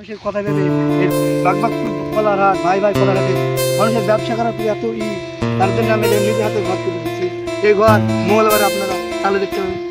মানুষের কথা ভেবে এই বাগবাগ কলার হাট ভাই ভাই কলার হাটে মানুষের ব্যবসা করার প্রতি এত তার জন্য আমি নিজে হাতে ঘর করে দিচ্ছি। এই ঘর মঙ্গলবার আপনারা তাহলে দেখতে পাবেন।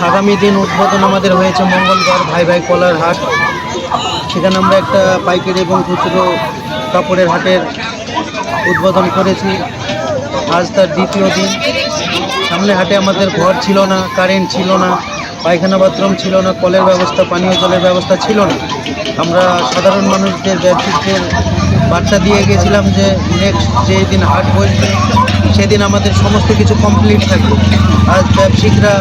আগামী দিন উদ্বোধন আমাদের হয়েছে মঙ্গলবার ভাই ভাই কলার হাট। সেখানে আমরা একটা পাইকারি এবং খুচরো কাপড়ের হাটের উদ্বোধন করেছি। আজ তার দ্বিতীয় দিন। সামনে হাটে আমাদের ঘর ছিল না, কারেন্ট ছিল না, পায়খানা বাথরুম ছিল না, কলের ব্যবস্থা, পানীয় জলের ব্যবস্থা ছিল না। আমরা সাধারণ মানুষদের ব্যবসায়ীদের বার্তা দিয়ে গেছিলাম যে নেক্সট যেদিন হাট বসবে সেদিন আমাদের সমস্ত কিছু কমপ্লিট থাকবে। আজ ব্যবসায়িকরা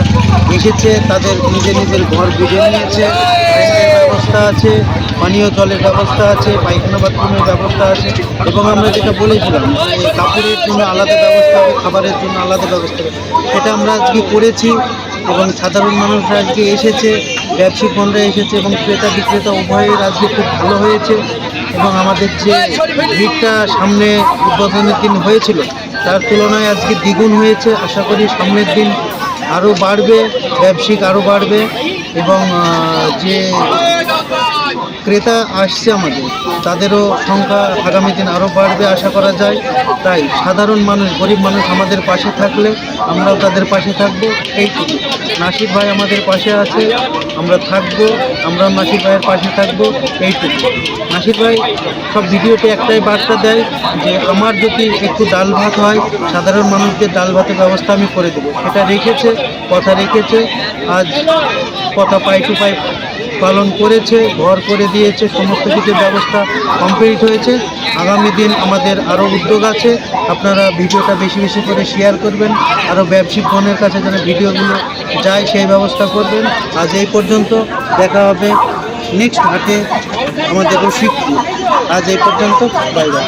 এসেছে, তাদের নিজের ঘর বুঝে নিয়েছে, কারেন্টের ব্যবস্থা আছে, পানীয় জলের ব্যবস্থা আছে, পায়খানা বাথরুমের ব্যবস্থা আছে। এবং আমরা যেটা বলেছিলাম যে কাপড়ের জন্য আলাদা ব্যবস্থা হবে, খাবারের জন্য আলাদা ব্যবস্থা হবে, সেটা আমরা আজকে করেছি। এবং সাধারণ মানুষরা আজকে এসেছে, ব্যবসায়িকরা এসেছে এবং ক্রেতা বিক্রেতা উভয়ের আজকে খুব ভালো হয়েছে। এবং আমাদের যে ভিড়টা সামনে উদ্বোধনের দিন হয়েছিল তার তুলনায় আজকে দ্বিগুণ হয়েছে। আশা করি সামনের দিন আরও বাড়বে, ব্যবসায়িক আরও বাড়বে এবং যে ক্রেতা আসছে আমাদের তাদেরও সংখ্যা আগামী দিন আরও বাড়বে আশা করা যায়। তাই সাধারণ মানুষ, গরিব মানুষ আমাদের পাশে থাকলে আমরাও তাদের পাশে থাকবো। এইটুকু। নাসির ভাই আমাদের পাশে আছে, আমরা থাকবো, আমরা নাসির ভাইয়ের পাশে থাকবো, এইটুকু। নাসির ভাই সব ভিডিওতে একটাই বার্তা দেয় যে আমার যদি একটু ডাল ভাত হয়, সাধারণ মানুষদের ডাল ভাতের ব্যবস্থা আমি করে দেবো। সেটা রেখেছে, কথা রেখেছে। আজ কথা পাই টু পাই পালন করেছে, ঘর করে দিয়েছে, সমস্ত কিছু ব্যবস্থা কমপ্লিট হয়েছে। আগামী দিন আমাদের আরও উদ্যোগ আছে। আপনারা ভিডিওটা বেশি বেশি করে শেয়ার করবেন, আরও ব্যবসায়িক বোনের কাছে যেন ভিডিওগুলো যায় সেই ব্যবস্থা করবেন। আজ এই পর্যন্ত, দেখা হবে নেক্সট হাটে আমাদের রসিকপুর। আজ এই পর্যন্ত, বাই বাই।